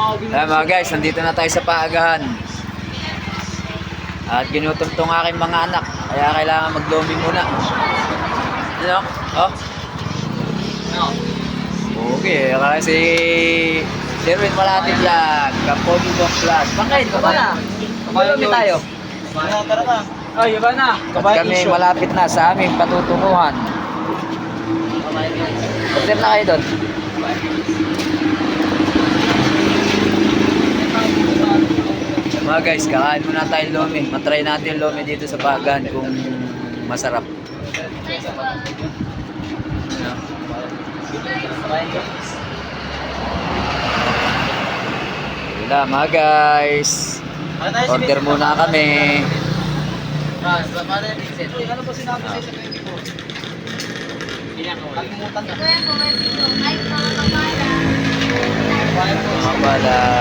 Ayan mga guys, nandito na tayo sa paagahan. At ginutom tong aking mga anak. Kaya kailangan mag-lomi muna. Ano? Oh? Okay, kasi Derwin Malatin Vlog, Kapogi Bong Vlog. Bakit? Kaba na? Kabayomi tayo. Tara na. Ay, iba na. At kami malapit na sa aming patutunguhan. Order na kayo doon. Mga guys, kakain muna tayo lomi. Matry natin yung lomi dito sa Bagan kung masarap. Wala mga guys. Order muna kami. Ano ba sinabi sa isa kayo ko? Kalimutan na. Wala.